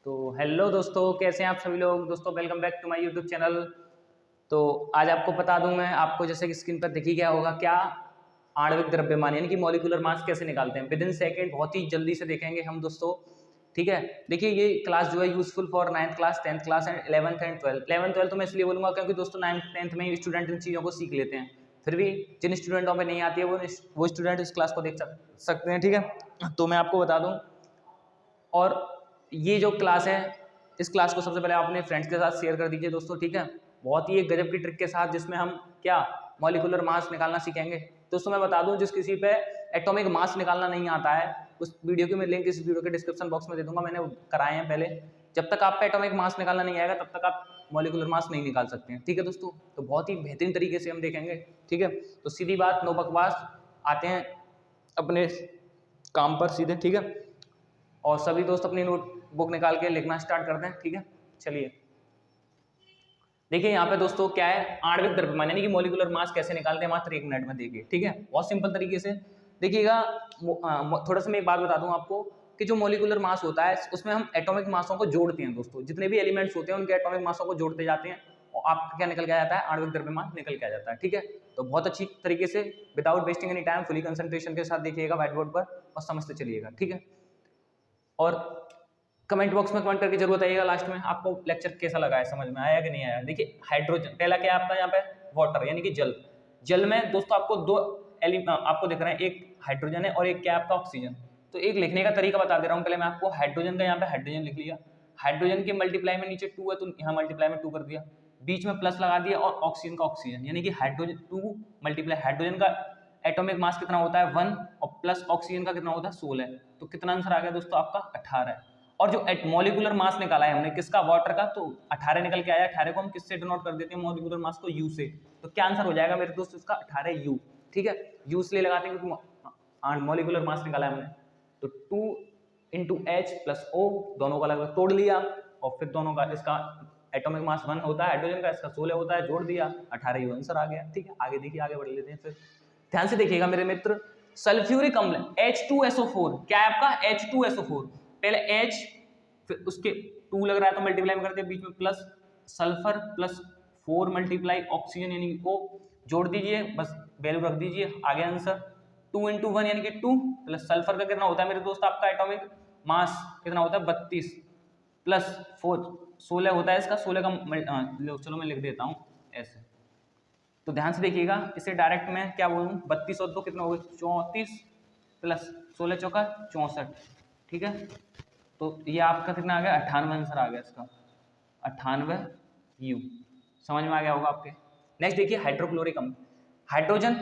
तो हेलो दोस्तों, कैसे हैं आप सभी लोग। दोस्तों welcome back to my YouTube channel. तो आज आपको बता दूं मैं आपको, जैसे कि स्क्रीन पर दिखी गया होगा, क्या आणविक द्रव्यमान यानी कि मॉलिक्यूलर मास कैसे निकालते हैं। विद इन सेकेंड बहुत ही जल्दी से देखेंगे हम दोस्तों, ठीक है। देखिए ये क्लास जो है useful for 9th class 10th class and 11th and 12th। 11th 12th तो मैं इसलिए बोलूँगा क्योंकि दोस्तों 9th 10th में स्टूडेंट इन चीज़ों को सीख लेते हैं। फिर भी जिन स्टूडेंटों में नहीं आती है वो स्टूडेंट इस क्लास को देख सकते हैं, ठीक है। तो मैं आपको बता दूँ, और ये जो क्लास है इस क्लास को सबसे पहले आप अपने फ्रेंड्स के साथ शेयर कर दीजिए दोस्तों, ठीक है। बहुत ही एक गजब की ट्रिक के साथ, जिसमें हम क्या मॉलिक्यूलर मास निकालना सीखेंगे। दोस्तों मैं बता दूं, जिस किसी पे एटॉमिक मास निकालना नहीं आता है उस वीडियो की मैं लिंक इस वीडियो के डिस्क्रिप्शन बॉक्स में दे दूंगा, मैंने कराए हैं पहले। जब तक आप पे एटॉमिक मास निकालना नहीं आएगा तब तक आप मॉलिक्यूलर मास नहीं निकाल सकते हैं, ठीक है दोस्तों। तो बहुत ही बेहतरीन तरीके से हम देखेंगे, ठीक है। तो सीधी बात, नो बकवास, आते हैं अपने काम पर सीधे, ठीक है। और सभी दोस्त अपनी नोटबुक निकाल के लिखना स्टार्ट करते हैं, ठीक है। चलिए देखिए यहाँ पे दोस्तों क्या है, आणविक द्रव्यमान यानी कि मॉलिक्यूलर मास कैसे निकालते हैं मात्र 1 मिनट में। देखिए, ठीक है, बहुत सिंपल तरीके से देखिएगा। थोड़ा सा मैं एक बात बता दूं आपको कि जो मॉलिक्यूलर मास होता है उसमें हम एटॉमिक मासों को जोड़ते हैं दोस्तों। जितने भी एलिमेंट्स होते हैं उनके एटॉमिक मासों को जोड़ते जाते हैं और आपका क्या निकल के आ जाता है, आणविक द्रव्यमान निकल के आ जाता है, ठीक है। तो बहुत अच्छी तरीके से without wasting any time fully concentration के साथ देखिएगा व्हाइट बोर्ड पर और समझते चलिएगा, ठीक है। और कमेंट बॉक्स में कमेंट करके जरूर आइएगा लास्ट में आपको लेक्चर कैसा लगा है, समझ में आया कि नहीं आया। देखिए हाइड्रोजन पहला क्या है आपका यहाँ पे, वाटर यानी कि जल। जल में दोस्तों आपको दो आपको दिख रहे हैं, एक हाइड्रोजन है और एक क्या आपका ऑक्सीजन। तो एक लिखने का तरीका बता दे रहा हूँ पहले मैं आपको। हाइड्रोजन का यहाँ पे हाइड्रोजन लिख लिया, हाइड्रोजन के मल्टीप्लाई में नीचे 2 है तो यहाँ मल्टीप्लाई में 2 कर दिया, बीच में प्लस लगा दिया, और ऑक्सीजन का ऑक्सीजन यानी कि हाइड्रोजन 2 मल्टीप्लाई हाइड्रोजन का एटॉमिक मास कितना होता है 1 और प्लस ऑक्सीजन का कितना होता है 16। तो कितना आंसर आ गया दोस्तों आपका 18। और जो मॉलिक्यूलर मास निकाला है हमने किसका, वाटर का, तो 18 निकल के आया। 18 को हम किससे डिनोट कर देते हैं, मॉलिक्यूलर मास को U से। तो क्या आंसर हो जाएगा मेरे दोस्त इसका 18 U, ठीक है। U इसलिए लगाते हैं क्योंकि मॉलिक्यूलर मास निकाला है हमने। तो 2 × H + O दोनों का लगभग तोड़ लिया और फिर दोनों का, इसका एटॉमिक मास 1 होता है हाइड्रोजन का, इसका 16 होता है, जोड़ दिया 18 U आंसर आ गया, ठीक है। आगे देखिए, आगे बढ़ लेते हैं फिर। ध्यान से देखिएगा मेरे मित्र, सल्फ्यूरिक अम्ल H2SO4 क्या है आपका, H2SO4। पहले H फिर उसके 2 लग रहा है तो मल्टीप्लाई में करते हैं, बीच में plus sulphur plus 4 multiply oxygen यानी कि O, जोड़ दीजिए, बस वैल्यू रख दीजिए, आगे आंसर 2 × 1 यानी कि 2 प्लस सल्फर का कितना होता है मेरे दोस्त आपका एटॉमिक मास कितना होता है 32 प्लस 4 16 होता है इसका, 16 का चलो मैं लिख देता हूँ ऐसे। तो ध्यान से देखिएगा, इसे डायरेक्ट मैं क्या बोलूँ, 32 और 2 कितना हो गया 34 प्लस 16 चौका 64, ठीक है। तो ये आपका कितना आ गया 98 आंसर आ गया इसका, 98 U। समझ में आ गया होगा आपके। नेक्स्ट देखिए हाइड्रोक्लोरिक अम्ल, हाइड्रोजन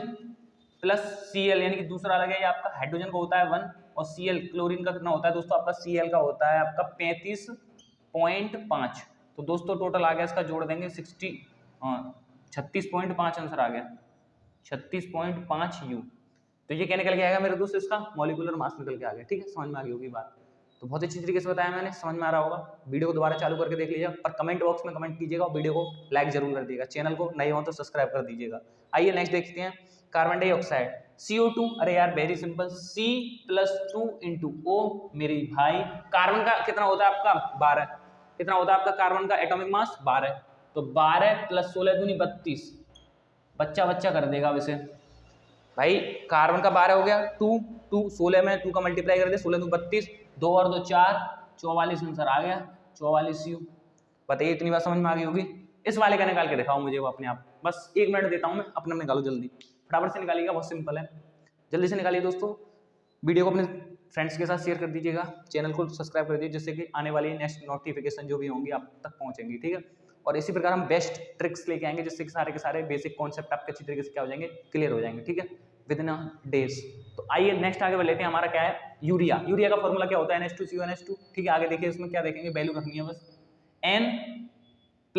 प्लस Cl यानी कि दूसरा अलग है, ये आपका हाइड्रोजन का होता है 1 और Cl क्लोरीन का कितना होता है दोस्तों आपका, Cl का होता है आपका 35.5। तो दोस्तों टोटल आ गया इसका, जोड़ देंगे 36.5 आंसर आ गया, 36.5 U। तो ये क्या निकल के आएगा मेरे दोस्त, इसका मॉलिक्यूलर मास निकल के आ गया, ठीक है। समझ में आ गई होगी बात। तो बहुत अच्छी तरीके से बताया मैंने, समझ में आ रहा होगा। वीडियो को दोबारा चालू करके देख लीजिएगा, पर कमेंट बॉक्स में कमेंट कीजिएगा और वीडियो को लाइक जरूर कर दीजिएगा, चैनल को नए हो तो सब्सक्राइब कर दीजिएगा। आइए नेक्स्ट देखते हैं, कार्बन डाइऑक्साइड CO2। अरे यार वेरी सिंपल, C + 2 × O मेरी भाई। कार्बन का कितना होता है आपका 12, कितना होता है आपका कार्बन का एटॉमिक मास 12। तो 12 + 16 दूनी 32, बच्चा बच्चा कर देगा वैसे भाई। कार्बन का 12 हो गया, 2 16 में 2 का मल्टीप्लाई कर दे, 16 2 32, 2 और 2 4, 44 आंसर आ गया, 44 U। बताइए इतनी बात समझ में आ गई होगी। इस वाले का निकाल के दिखाओ मुझे वो अपने आप, बस 1 मिनट देता हूँ मैं, अपना निकालो जल्दी, फटाफट से निकालिएगा, बहुत सिंपल है, जल्दी से निकालिए दोस्तों। वीडियो को अपने फ्रेंड्स के साथ शेयर कर दीजिएगा, चैनल को सब्सक्राइब कर दीजिए, जिससे कि आने वाली नेक्स्ट नोटिफिकेशन जो भी होंगी आप तक पहुँचेंगी, ठीक है। और इसी प्रकार हम बेस्ट ट्रिक्स लेके आएंगे, जिससे कि सारे के सारे बेसिक कॉन्सेप्ट आपके अच्छी तरीके से क्या हो जाएंगे, क्लियर हो जाएंगे, ठीक है, विद इन डेज। तो आइए नेक्स्ट आगे बढ़ लेते हैं। हमारा क्या है, यूरिया। यूरिया का फॉर्मूला क्या होता है, NH2CONH2, ठीक है। आगे देखिए इसमें क्या देखेंगे, वैल्यू रखनी है बस, N +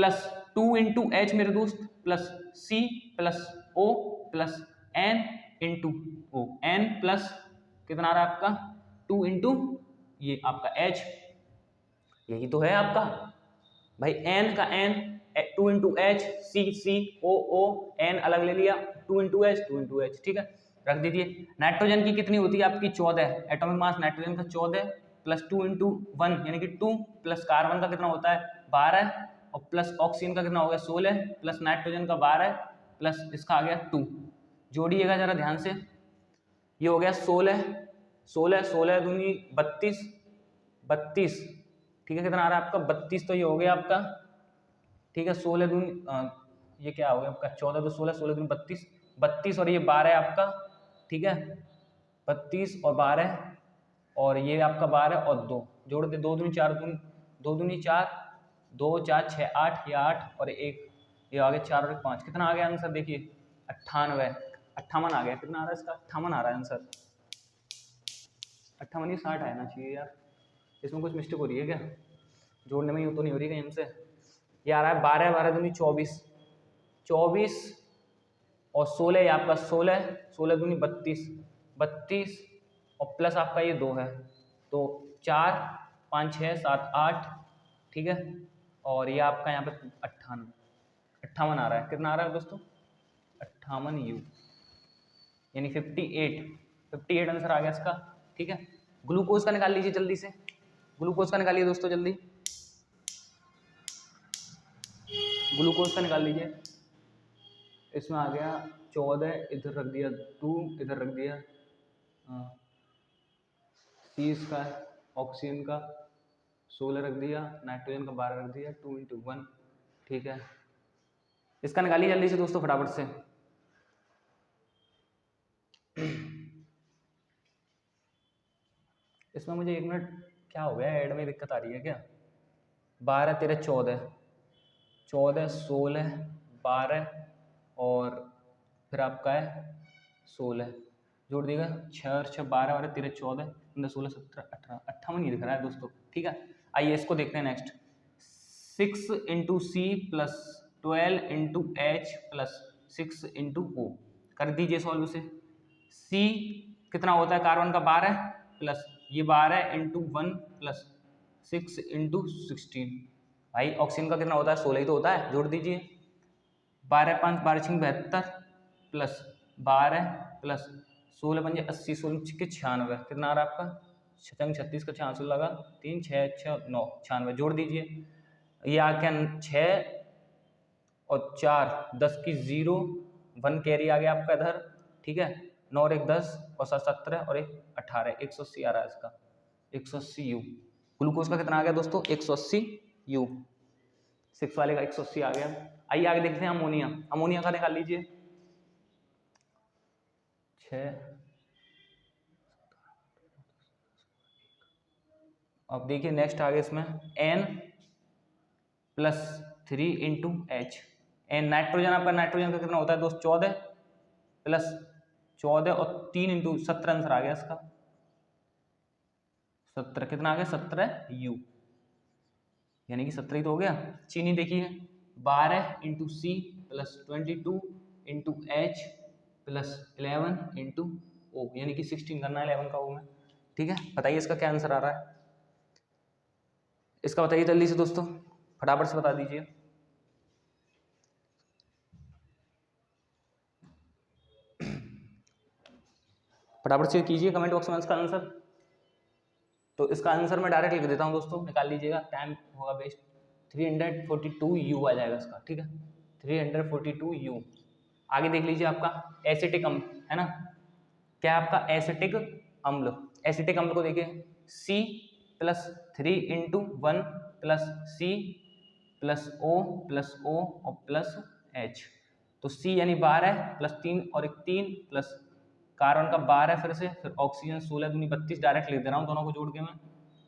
2 × H मेरे दोस्त plus C + O plus N × O, N plus कितना आ रहा है आपका 2 × ये आपका H, यही तो है आपका भाई। N का N 2 × H, C O O, N अलग ले लिया, 2 × H 2 × H, ठीक है, रख दीजिए। नाइट्रोजन की कितनी होती है आपकी 14, एटॉमिक मास नाइट्रोजन का 14 प्लस 2 इंटू 1 यानी कि 2 प्लस कार्बन का कितना होता है 12 और प्लस ऑक्सीजन का कितना हो गया 16 प्लस नाइट्रोजन का 12 प्लस इसका आ गया 2। जोड़िएगा जरा ध्यान से, ये हो गया 16 16 16 दूनी 32 32, ठीक है, कितना आ रहा है आपका 32, तो ये हो गया आपका, ठीक है, 16 दूनी ये क्या हो गया आपका 14 तो 16 16 दूनी 32 32 और ये 12 आपका, ठीक है, 32 और 12 और ये आपका 12 और 2 जोड़ दे, 2 दूनी 4 दूनी 2 दूनी 4 2 4 6 8 ये 8 और 1 ये आ गया 4 और 5, कितना आ गया आंसर देखिए 98 58 आ गया, कितना आ रहा है इसका 58 आ रहा है आंसर, 58 ही 60 आना चाहिए यार, इसमें कुछ मिस्टेक हो रही है क्या, जोड़ने में यूँ तो नहीं हो रही कहीं से। ये आ रहा है 12 12 दूनी 24 24 और 16 ये आपका 16 16 दूनी 32 32 और प्लस आपका ये 2 है, तो 4 5 6 7 8, ठीक है, और ये आपका यहाँ पे 58 आ रहा है, कितना आ रहा है दोस्तों 58 U यानी 58 आंसर आ गया इसका, ठीक है। ग्लूकोज का निकाल लीजिए जल्दी से, ग्लूकोज का निकालिए दोस्तों जल्दी, ग्लूकोज का निकाल लीजिए। इसमें आ गया 14 इधर रख दिया 2 इधर रख दिया, सी इसका ऑक्सीजन का 16 रख दिया, नाइट्रोजन का 12 रख दिया, 2 इंटू 1, ठीक है। इसका निकालिए जल्दी से दोस्तों फटाफट से। इसमें मुझे 1 मिनट, क्या हो गया ऐड में दिक्कत आ रही है क्या, 12 13 14 14 16 12 और फिर आपका है 16, जोड़ देगा 6 और 6 12 12 13 14 15 16 17 18 58 ही दिख रहा है दोस्तों, ठीक है। आइए इसको देखते हैं next, 6 into C plus 12 into H plus 6 into O, कर दीजिए सॉल्व से। सी कितना होता है कार्बन का 12 प्लस ये 12 इंटू 1 प्लस 6 इंटू 16, भाई ऑक्सीजन का कितना होता है 16 ही तो होता है, जोड़ दीजिए 12 5 12 6 72 प्लस 12 प्लस 16 5 80 16 6 96, कितना आ रहा है आपका 36 का 6 लगा 3 6 6 9 96, जोड़ दीजिए, ये आ गया 6 और 4 10 की 0 1 कैरी आ गया आपका इधर, ठीक है, 9 और 1 10 और 7 17 और 1 18 180 आ रहा है इसका 180 U। ग्लूकोज का कितना आ गया दोस्तों 180 U, 6 वाले का 180 आ गया। आइए आगे देखते हैं अमोनिया, अमोनिया का निकाल लीजिए 6, अब देखिए नेक्स्ट आ गया इसमें N plus 3 into H, N nitrogen, आपका नाइट्रोजन का कितना होता है दोस्त 14 प्लस 14 और 3 इंटू 17 आंसर आ गया इसका 17, कितना आ गया 17 U यानी कि 17 ही तो हो गया। चीनी देखिए 12 into C plus 22 into H plus 11 into O यानी कि 16 करना है 11 का ओ में, ठीक है। बताइए इसका क्या आंसर आ रहा है, इसका बताइए जल्दी से दोस्तों फटाफट से बता दीजिए। फटाफट से कीजिए कमेंट बॉक्स में इसका आंसर। तो इसका आंसर मैं डायरेक्ट लिख देता हूँ दोस्तों, निकाल लीजिएगा, टाइम होगा वेस्ट। 342 U आ जाएगा इसका, ठीक है 342 U। आगे देख लीजिए आपका एसिटिक अम्ल है ना, क्या है आपका एसिटिक अम्ल, एसिटिक अम्ल को देखिए C plus 3 into 1 plus C plus O और प्लस H, तो C यानी 12 प्लस 3 और 1 3 प्लस कार्बन का 12 फिर से, फिर ऑक्सीजन 16 दूनी 32, डायरेक्ट लिख दे रहा हूँ दोनों को जोड़ के मैं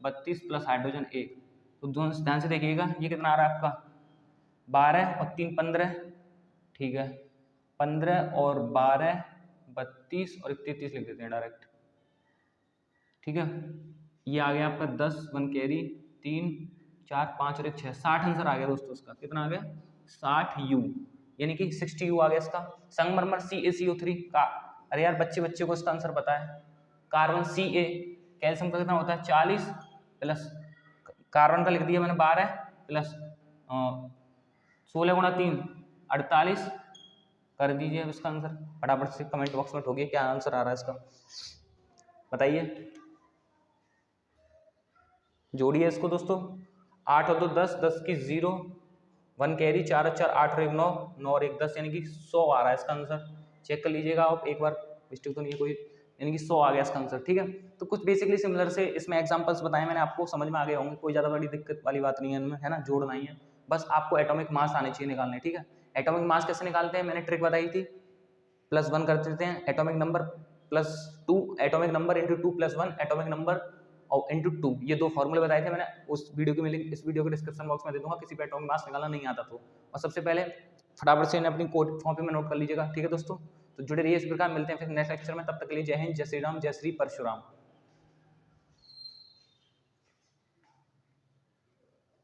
32 प्लस हाइड्रोजन 1, तो दोनों ध्यान से देखिएगा ये कितना आ रहा है आपका 12 और 3 15, ठीक है 15 और 12 32 और 33 लिख देते हैं डायरेक्ट, ठीक है। ये आ गया आपका 10 1 कैरी 3 4 5 और 1 6 60 आंसर आ गया दोस्तों इसका, कितना आ गया 60 U यानी कि 60 U आ गया इसका। संगमरमर CaCO3 का, अरे यार बच्चे को इसका आंसर पता है। कार्बन Ca, कैल्शियम का कितना होता है 40 प्लस कार्बन का लिख दिया मैंने 12 प्लस 16 गुणा 3 48, कर दीजिए अब इसका आंसर फटाफट से कमेंट बॉक्स में ठोकिए क्या आंसर आ रहा है इसका, बताइए। जोड़िए इसको दोस्तों, 8 और 2 10, 10 की 0, 1 कैरी, 4 और 4 8 और 1 9, 9 और 1 10, यानी कि 100 आ रहा है इसका आंसर। चेक कर लीजिएगा आप एक बार, मिस्टेक तो नहीं है कोई, यानी कि 100 आ गया इसका आंसर। ठीक है, तो कुछ बेसिकली सिमिलर से इसमें एग्जांपल्स बताए मैंने, आपको समझ में आ गए होंगे, कोई ज़्यादा बड़ी दिक्कत वाली बात नहीं है इनमें, है ना, जोड़ना ही है, बस आपको एटॉमिक मास आने चाहिए निकालने। ठीक है, एटॉमिक मास कैसे निकालते हैं, मैंने ट्रिक बताई थी, +1 कर देते हैं, atomic number +2, atomic number into 2 + 1, atomic number और इंटू 2, ये 2 फॉर्मूले बताए थे मैंने, उस वीडियो की मैं लिंक इस वीडियो के डिस्क्रिप्शन बॉक्स में दे दूंगा, किसी पे एटॉमिक मास निकालना नहीं आता तो। और सबसे पहले फटाफट से इन्हें अपनी कोड कॉपी में नोट कर लीजिएगा। ठीक है दोस्तों, तो जुड़े रहिए इस प्रकार, मिलते हैं फिर नेक्स्ट लेक्चर में, तब तक के लिए जय हिंद, जय श्री राम, जय श्री परशुराम।